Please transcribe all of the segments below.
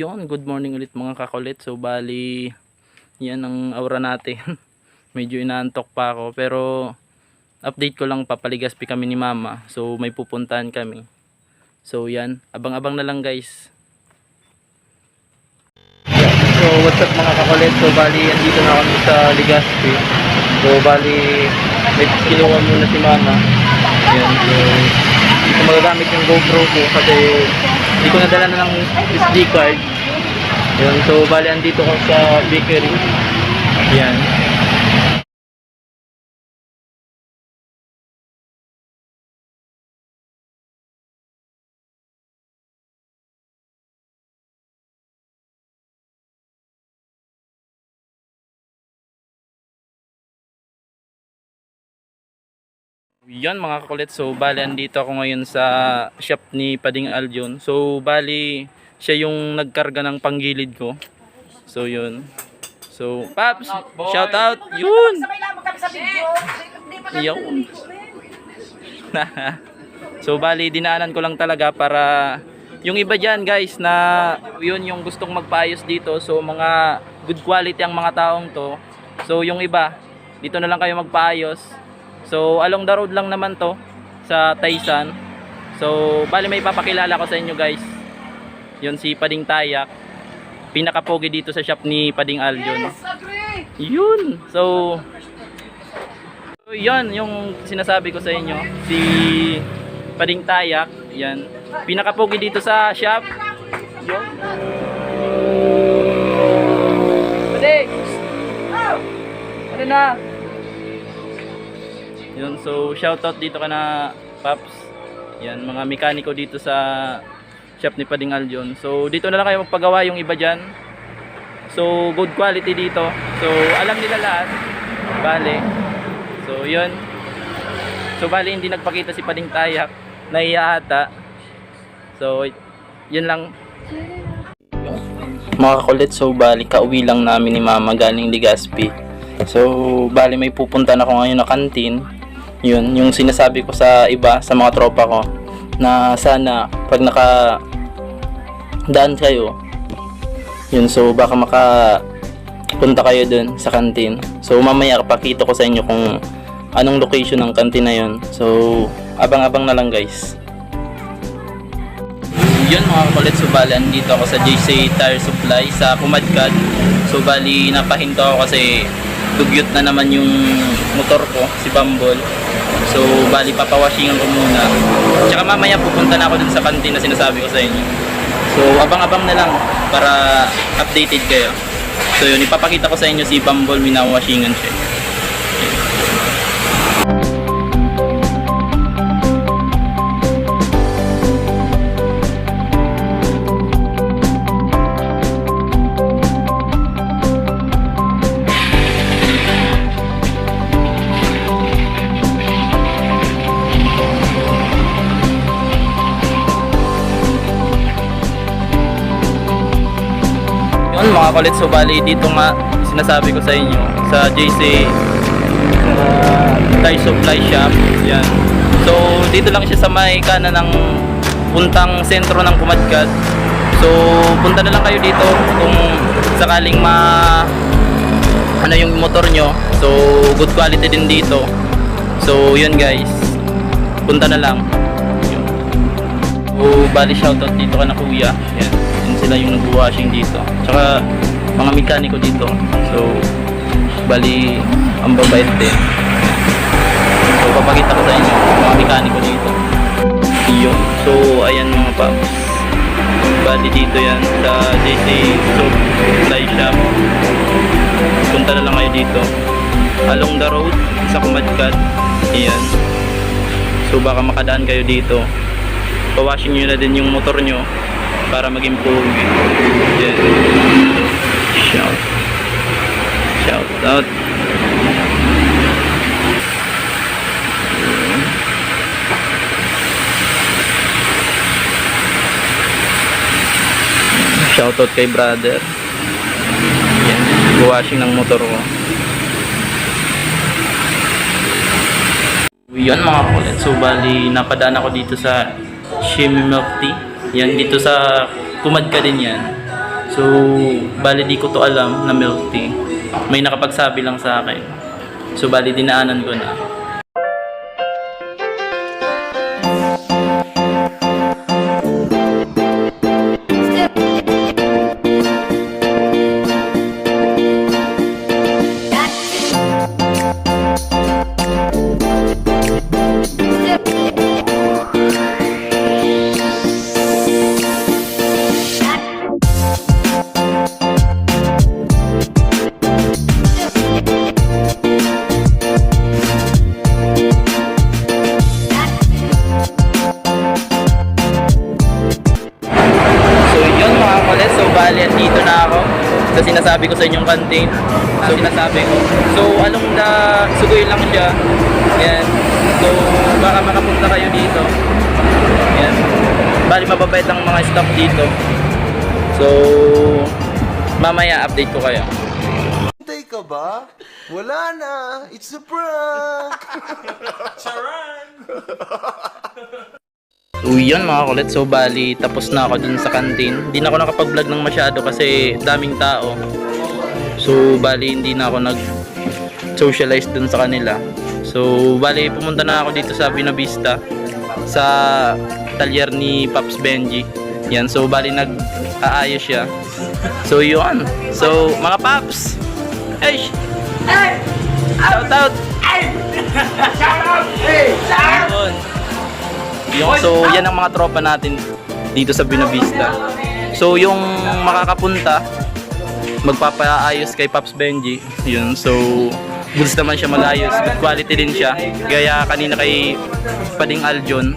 Yun, good morning ulit mga kakulit. So bali, yan ang aura natin. Medyo inaantok pa ako, pero update ko lang, papaligaspi kami ni mama. So may pupuntahan kami. So yan, abang-abang na lang guys. So what's up mga kakulit. So bali, andito na kami sa Ligaspi. So bali, may kinuha muna si mama. Yan, so dito magagamit yung GoPro ko kasi hindi ko nadala na ng SD card. Yan, so bali andito ko sa bakery. Yan. Yan mga kakulit, so bali andito ako ngayon sa shop ni Pading Aljon. So bali siya yung nagkarga ng panggilid ko. So yun. So Paps, shout out. Yun. Yun. So bali dinaanan ko lang talaga para yung iba dyan guys na yun yung gustong magpaayos dito. So mga good quality ang mga taong to. So yung iba dito na lang kayo magpaayos. So along the road lang naman to sa Taysan. So bali may papakilala ko sa inyo guys. Yun si Pading Tayak. Pinakapogi dito sa shop ni Pading Aljon. Yun. So yun yung sinasabi ko sa inyo. Si Pading Tayak. Yan. Pinakapogi dito sa shop. Yun. Pading! Ano na? Yun, so shoutout dito ka na Paps. Yan, mga mekaniko dito sa shop ni Pading Aljon. So dito na lang kayo magpagawa yung iba dyan. So good quality dito. So alam nila lahat. Bale. So yun. So bale hindi nagpakita si Pading Tayak. Nahiya ata. So yun lang. Mga kakulit, so bali kauwi lang namin ni mama galing Ligaspi. So bali may pupunta na ako ngayon na kantin. Yun, yung sinasabi ko sa iba, sa mga tropa ko, na sana pag nakadaan kayo, yun, so baka makapunta kayo dun sa kantin. So mamaya pakita ko sa inyo kung anong location ng kantin na yun. So abang-abang na lang guys. Yun mga kakulit, so bali andito ako sa JC Tire Supply sa Pumadkad. So bali napahinto ako kasi dugyot na naman yung motor ko, si Bumble. So bali papawashingan ko muna. Tsaka mamaya pupunta na ako dun sa kantin na sinasabi ko sa inyo. So abang-abang na lang para updated kayo. So yun, ipapakita ko sa inyo si Bumble, minawashingan siya. Mga kulit, so bali dito nga sinasabi ko sa inyo sa JC Tire Supply Shop. Yan. So dito lang siya sa may kanan ng puntang sentro ng Pumadkad. So punta na lang kayo dito kung sakaling ano yung motor nyo. So good quality din dito. So yun guys, punta na lang. Yun. So bali shoutout dito ka na kuya. Yan. Sila yung nag-washing dito, tsaka mga mekaniko dito. So bali ang babait din. So papakita ko sa inyo mga mekaniko dito. Yun. So ayan mga paps, bali dito yan sa JC Supply Shop. Punta na lang kayo dito along the road sa Pumadkad. Ayan. So baka makadaan kayo dito, pawashing nyo na din yung motor nyo para mag-improve. Yeah. Shout out. Shout out kay brother. Yan, washing ng motor ko. Yan mga kulit, so bali napadaan ako dito sa Shimmy Milk Tea. Yan, dito sa Pumadkad din yan. So, bali di ko to alam na milk tea. May nakapagsabi lang sa akin. So, bali dinaanan ko na. So bali dito na ako sa sinasabi ko sa inyong canteen. So sinasabi ko. So along the Sugoy lang siya. Yan. So baka makapunta kayo dito. Yan. Bali mababait ang mga staff dito. So mamaya update ko kayo. Hintay ka ba? Wala na. It's a prank. Charan. So yun mga kulit, so bali tapos na ako dun sa canteen. Hindi na ako nakapag-vlog ng masyado kasi daming tao. So bali hindi na ako nag-socialize dun sa kanila. So bali pumunta na ako dito sa Binavista sa talyer ni Pops Benji. Yan, so bali nag-aayos siya. So yun. So mga Pops, hey! Shout out! Shout out! Hey! Shout out! So yan ang mga tropa natin dito sa Binavista. So yung makakapunta, magpapaayos kay Pops Benji. Yun, so goods naman siya mag-ayos, good quality din siya. Gaya kanina kay Pading Aljon.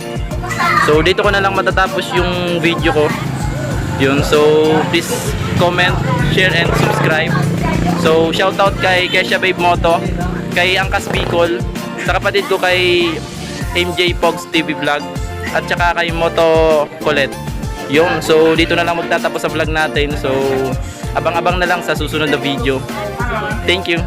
So dito ko na lang matatapos yung video ko. Yun, so please comment, share and subscribe. So shout out kay Kesha Babe Moto, kay Angkas Bicol, sa kapatid ko kay MJ Pogs TV Vlog, at saka kay Moto Colette. Yun, so dito na lang magtatapos sa vlog natin. So abang-abang na lang sa susunod na video. Thank you.